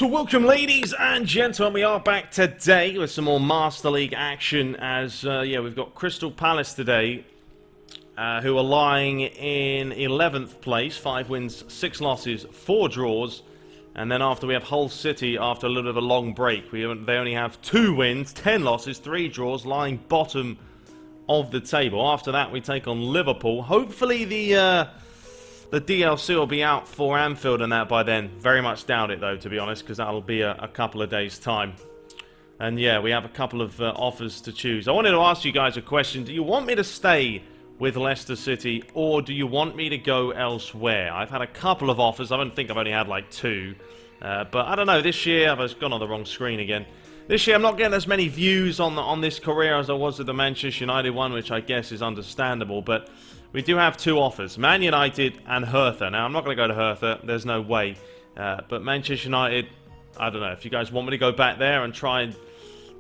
So welcome, ladies and gentlemen, we are back today with some more Master League action as, we've got Crystal Palace today, who are lying in 11th place, 5 wins, 6 losses, 4 draws, and then after we have Hull City after a little bit of a long break. They only have 2 wins, 10 losses, 3 draws, lying bottom of the table. After that, we take on Liverpool. Hopefully the DLC will be out for Anfield and that by then. Very much doubt it, though, to be honest, because that'll be a couple of days' time. And yeah, we have a couple of offers to choose. I wanted to ask you guys a question. Do you want me to stay with Leicester City, or do you want me to go elsewhere? I've had a couple of offers. I don't think I've only had like 2. But I don't know, this year, I've gone on the wrong screen again. This year, I'm not getting as many views on this career as I was with the Manchester United one, which I guess is understandable, but we do have 2 offers, Man United and Hertha. Now, I'm not going to go to Hertha, there's no way. But Manchester United, I don't know. If you guys want me to go back there and try and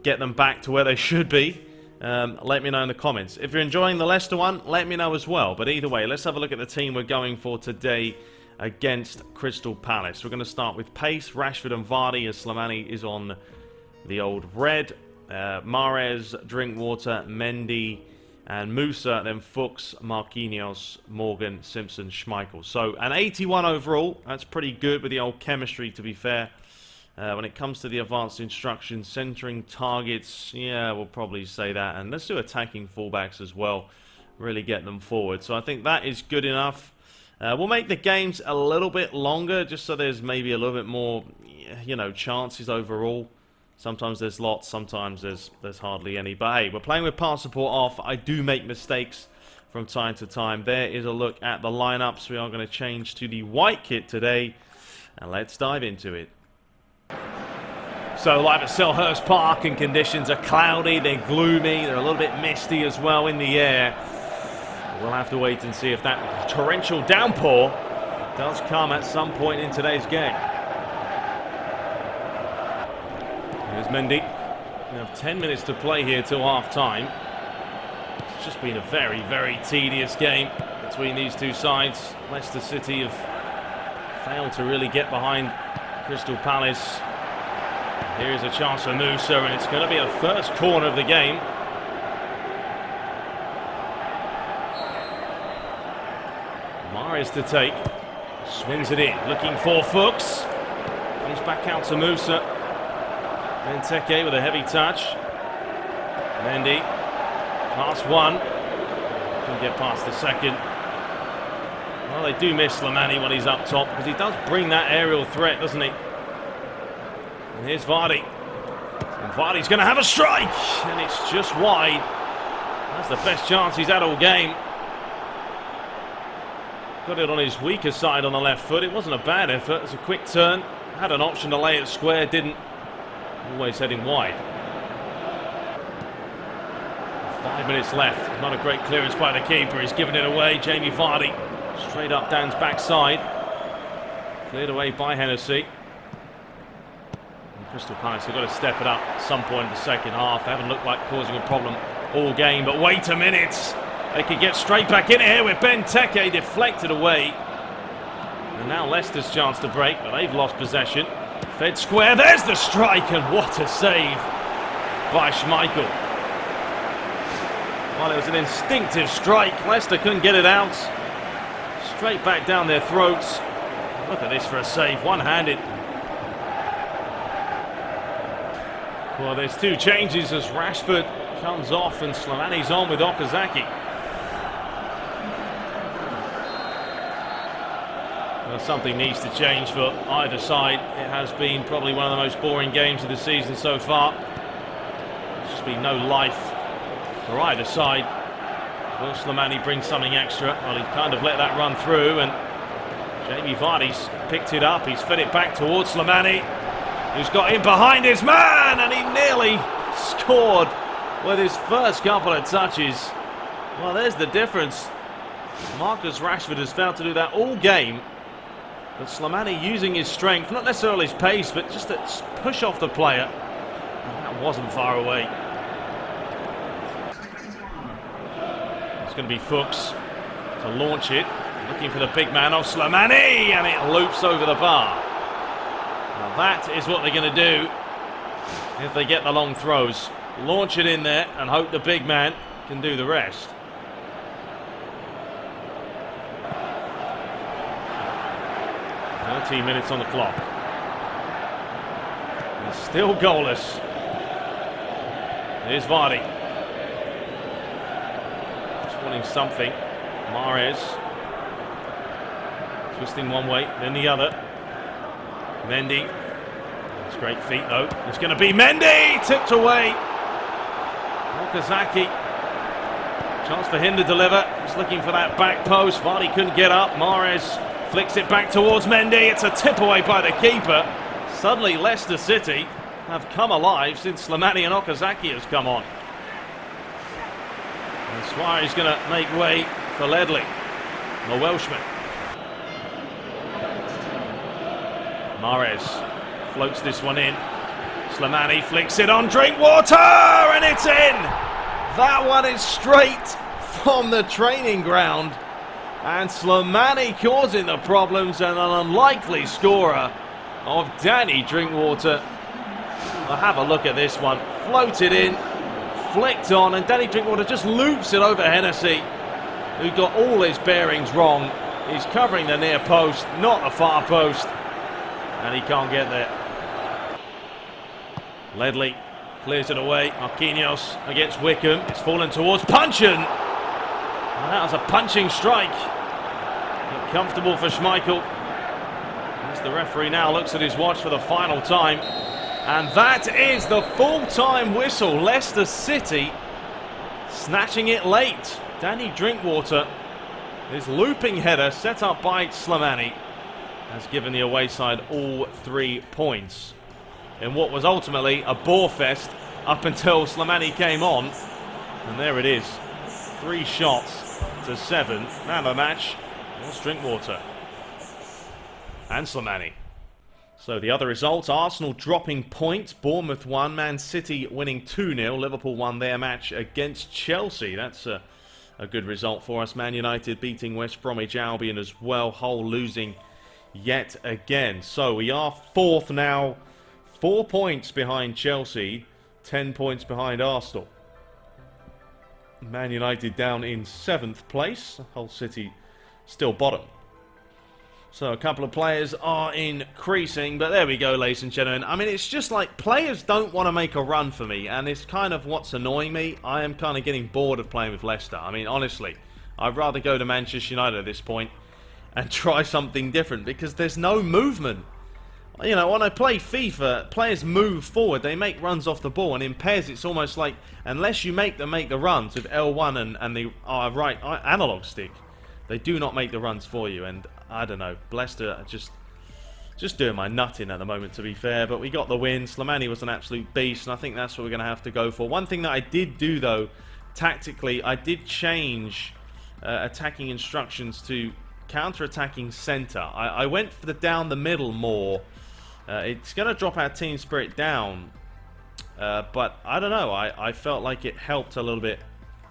get them back to where they should be, let me know in the comments. If you're enjoying the Leicester one, let me know as well. But either way, let's have a look at the team we're going for today against Crystal Palace. We're going to start with pace, Rashford and Vardy, as Slimani is on the old red. Mahrez, Drinkwater, Mendy, and Musa, then Fuchs, Marquinhos, Morgan, Simpson, Schmeichel. So an 81 overall. That's pretty good with the old chemistry, to be fair. When it comes to the advanced instructions, centering targets, yeah, we'll probably say that. And let's do attacking fullbacks as well. Really get them forward. So I think that is good enough. We'll make the games a little bit longer, just so there's maybe a little bit more, chances overall. Sometimes there's lots, sometimes there's hardly any. But hey, we're playing with pass support off. I do make mistakes from time to time. There is a look at the lineups. We are going to change to the white kit today. And let's dive into it. So live at Selhurst Park, and conditions are cloudy, they're gloomy, they're a little bit misty as well in the air. We'll have to wait and see if that torrential downpour does come at some point in today's game. Here's Mendy. We have 10 minutes to play here till half-time. It's just been a very, very tedious game between these two sides. Leicester City have failed to really get behind Crystal Palace. Here's a chance for Musa, and it's going to be a first corner of the game. Mahrez to take. Swings it in, looking for Fuchs. Comes back out to Musa. Benteke with a heavy touch. Mendy. Pass 1. Can get past the second. Well, they do miss Slimani when he's up top, because he does bring that aerial threat, doesn't he? And here's Vardy. And Vardy's going to have a strike! And it's just wide. That's the best chance he's had all game. Got it on his weaker side on the left foot. It wasn't a bad effort. It's a quick turn. Had an option to lay it square, didn't. Always heading wide. 5 minutes left. Not a great clearance by the keeper. He's given it away. Jamie Vardy. Straight up Dan's backside. Cleared away by Hennessy. Crystal Palace have got to step it up at some point in the second half. They haven't looked like causing a problem all game, but wait a minute. They could get straight back in here with Benteke deflected away. And now Leicester's chance to break, but they've lost possession. Fed square, there's the strike, and what a save by Schmeichel. Well, it was an instinctive strike. Leicester couldn't get it out. Straight back down their throats. Look at this for a save, one-handed. Well, there's 2 changes as Rashford comes off and Slimani's on with Okazaki. Well, something needs to change for either side. It has been probably one of the most boring games of the season so far. There's just been no life for either side. Will Slimani bring something extra? Well, he kind of let that run through, and Jamie Vardy's picked it up. He's fed it back towards Slimani, who's got in behind his man, and he nearly scored with his first couple of touches. Well, there's the difference. Marcus Rashford has failed to do that all game, but Slimani using his strength, not necessarily his pace, but just to push off the player, and that wasn't far away. It's going to be Fuchs to launch it, looking for the big man of Slimani, and it loops over the bar. That is what they're going to do if they get the long throws. Launch it in there and hope the big man can do the rest. Minutes on the clock. He's still goalless. Here's Vardy. Just wanting something. Mahrez. Twisting one way, then the other. Mendy. It's great feet though. It's going to be Mendy! Tipped away. Okazaki. Chance for him to deliver. He's looking for that back post. Vardy couldn't get up. Mahrez flicks it back towards Mendy. It's a tip away by the keeper. Suddenly Leicester City have come alive since Slimani and Okazaki has come on. And Suarez going to make way for Ledley, the Welshman. Mahrez floats this one in. Slimani flicks it on Drinkwater, and it's in! That one is straight from the training ground. And Slimani causing the problems, and an unlikely scorer of Danny Drinkwater. I'll have a look at this one. Floated in, flicked on, and Danny Drinkwater just loops it over Hennessy, who got all his bearings wrong. He's covering the near post, not the far post, and he can't get there. Ledley clears it away. Marquinhos against Wickham. It's fallen towards Puncheon. That was a punching strike. Not comfortable for Schmeichel. As the referee now looks at his watch for the final time. And that is the full-time whistle. Leicester City snatching it late. Danny Drinkwater, his looping header set up by Slimani, has given the away side all 3 points in what was ultimately a bore fest up until Slimani came on. And there it is. 3 shots to 7. Man of the match was Drinkwater and Slimani. So the other results: Arsenal dropping points, Bournemouth 1, Man City winning 2-0, Liverpool won their match against Chelsea. That's a good result for us. Man United beating West Bromwich Albion as well. Hull losing yet again. So we are 4th now, 4 points behind Chelsea, 10 points behind Arsenal. Man United down in 7th place. Hull City still bottom. So a couple of players are increasing, but there we go, ladies and gentlemen. I mean, it's just like players don't want to make a run for me, and it's kind of what's annoying me. I am kind of getting bored of playing with Leicester. I mean, honestly, I'd rather go to Manchester United at this point and try something different, because there's no movement. You know, when I play FIFA, players move forward, they make runs off the ball, and in PES it's almost like, unless you make them make the runs with L1 and the right analog stick, they do not make the runs for you. And I don't know, Leicester are just doing my nut in at the moment, to be fair, but we got the win. Slimani was an absolute beast, and I think that's what we're going to have to go for. One thing that I did do, though, tactically, I did change attacking instructions to counter-attacking centre. I went for the down the middle more. It's going to drop our team spirit down, but I don't know. I felt like it helped a little bit.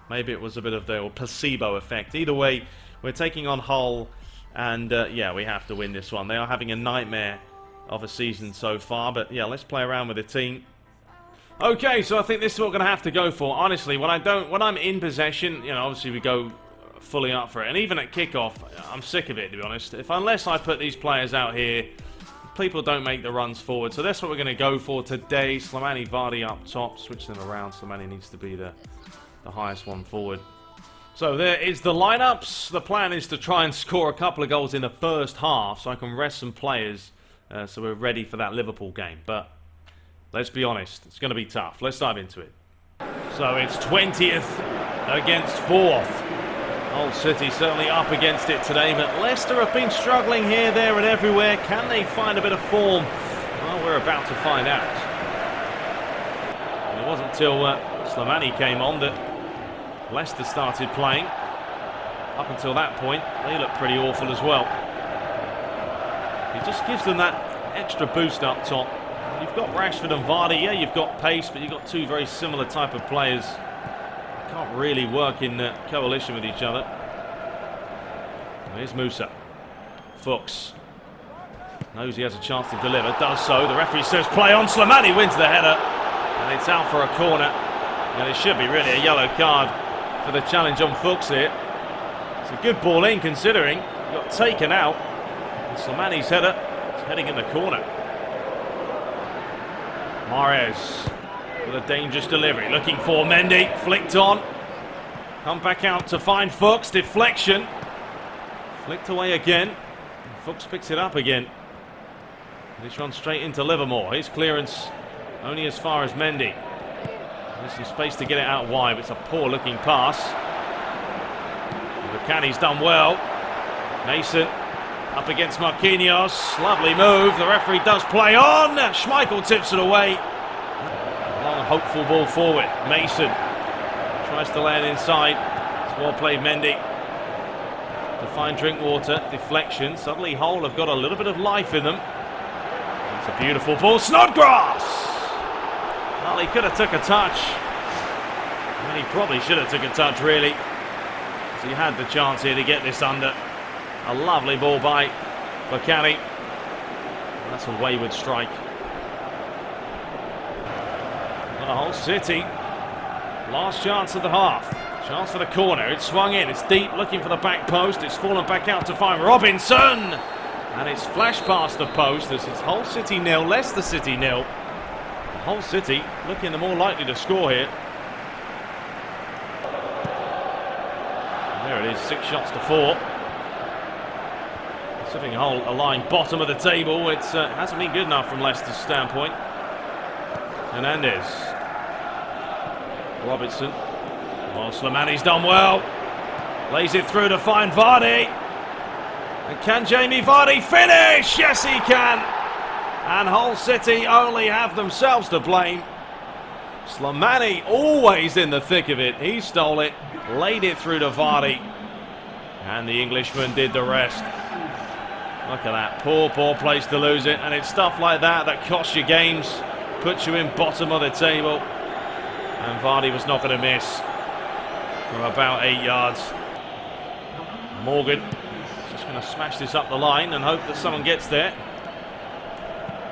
Maybe it was a bit of the placebo effect. Either way, we're taking on Hull, and yeah, we have to win this one. They are having a nightmare of a season so far, but yeah, let's play around with the team. Okay, so I think this is what we're going to have to go for. Honestly, when I'm in possession, you know, obviously we go fully up for it, and even at kickoff, I'm sick of it, to be honest. Unless I put these players out here, people don't make the runs forward. So that's what we're going to go for today. Slimani, Vardy up top. Switch them around. Slimani needs to be the highest one forward. So there is the lineups. The plan is to try and score a couple of goals in the first half so I can rest some players so we're ready for that Liverpool game. But let's be honest, it's going to be tough. Let's dive into it. So it's 20th against 4th. Hull City certainly up against it today, but Leicester have been struggling here, there and everywhere. Can they find a bit of form? Well, we're about to find out. And it wasn't until Slimani came on that Leicester started playing. Up until that point, they looked pretty awful as well. It just gives them that extra boost up top. You've got Rashford and Vardy. Yeah, you've got pace, but you've got two very similar type of players. Can't really work in coalition with each other. Here's Musa. Fuchs. Knows he has a chance to deliver, does so. The referee says play on. Slimani wins the header, and it's out for a corner. And it should be really a yellow card for the challenge on Fuchs here. It's a good ball in considering he got taken out. And Slimani's header is heading in the corner. Mahrez with a dangerous delivery, looking for Mendy, flicked on. Come back out to find Fuchs, deflection. Flicked away again. And Fuchs picks it up again. This runs straight into Livermore. His clearance only as far as Mendy. There's some space to get it out wide, but it's a poor looking pass. Buchanan's done well. Mason up against Marquinhos. Lovely move. The referee does play on. Schmeichel tips it away. Long hopeful ball forward. Mason tries to lay it inside. It's well played, Mendy. To find Drinkwater. Deflection. Suddenly Hull have got a little bit of life in them. It's a beautiful ball. Snodgrass! Well, he could have took a touch. And he probably should have took a touch, really. So he had the chance here to get this under. A lovely ball by Buchanan. That's a wayward strike. The Hull City. Last chance of the half. Chance for the corner. It's swung in. It's deep, looking for the back post. It's fallen back out to find Robinson. And it's flashed past the post. This is Hull City 0, Leicester City 0. Hull City looking the more likely to score here. And there it is, 6 shots to 4. Considering Hull are lying bottom of the table, it hasn't been good enough from Leicester's standpoint. Hernandez. Robertson. Well, Slimani's done well. Lays it through to find Vardy. And can Jamie Vardy finish? Yes, he can. And Hull City only have themselves to blame. Slimani always in the thick of it. He stole it, laid it through to Vardy. And the Englishman did the rest. Look at that. Poor, poor place to lose it. And it's stuff like that that costs you games, puts you in bottom of the table. And Vardy was not going to miss from about 8 yards. Morgan just going to smash this up the line and hope that someone gets there.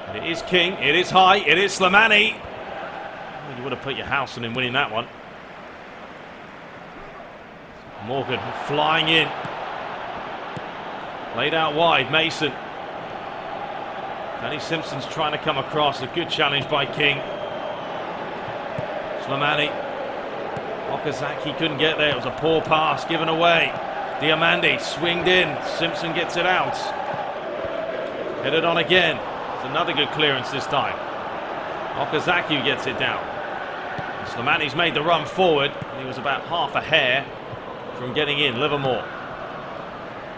And it is King, it is high, it is Slimani. Well, you would have put your house on him winning that one. Morgan flying in. Laid out wide, Mason. Danny Simpson's trying to come across. A good challenge by King. Slimani. Okazaki couldn't get there. It was a poor pass given away. Diamandi swinged in. Simpson gets it out. Headed on again. It's another good clearance this time. Okazaki gets it down. Slimani's made the run forward. He was about half a hair from getting in. Livermore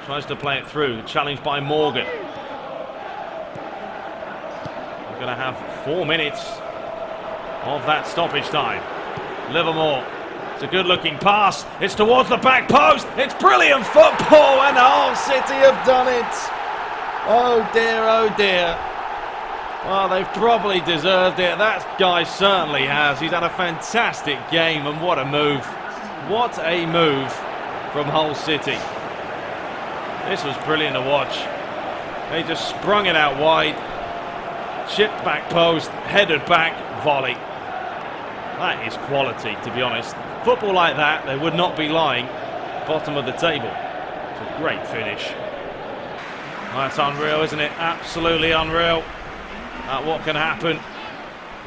tries to play it through. Challenged by Morgan. We're going to have 4 minutes of that stoppage time. Livermore. It's a good looking pass. It's towards the back post. It's brilliant football, and Hull City have done it. Oh dear, oh dear. Well, they've probably deserved it. That guy certainly has. He's had a fantastic game, and what a move. What a move from Hull City. This was brilliant to watch. They just sprung it out wide. Chipped back post, headed back, volley. That is quality, to be honest. Football like that, they would not be lying bottom of the table. It's a great finish. That's unreal, isn't it? Absolutely unreal. What can happen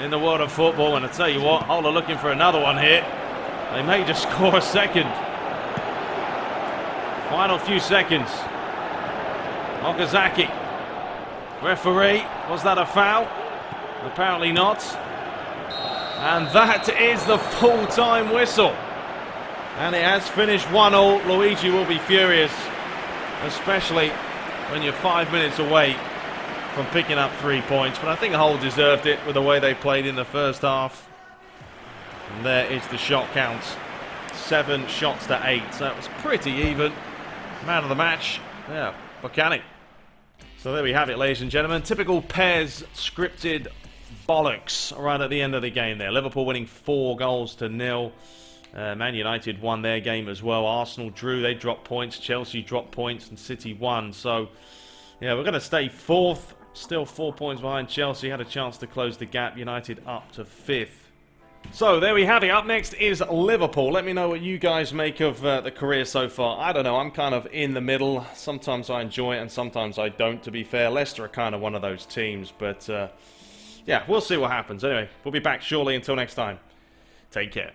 in the world of football. And I tell you what, Hull are looking for another one here. They may just score a second. Final few seconds. Okazaki. Referee, was that a foul? Apparently not. And that is the full-time whistle. And it has finished 1-1. Luigi will be furious, especially when you're 5 minutes away from picking up 3 points. But I think Hull deserved it with the way they played in the first half. And there is the shot count. 7 shots to 8. So it was pretty even. Man of the match, yeah, Buchanan. So there we have it, ladies and gentlemen. Typical PES scripted bollocks right at the end of the game there. Liverpool winning 4-0. Man United won their game as well. Arsenal drew, they dropped points. Chelsea dropped points and City won. So, yeah, we're going to stay 4th Still 4 points behind Chelsea. Had a chance to close the gap. United up to 5th. So, there we have it. Up next is Liverpool. Let me know what you guys make of the career so far. I don't know. I'm kind of in the middle. Sometimes I enjoy it and sometimes I don't, to be fair. Leicester are kind of one of those teams. But, yeah, we'll see what happens. Anyway, we'll be back shortly. Until next time, take care.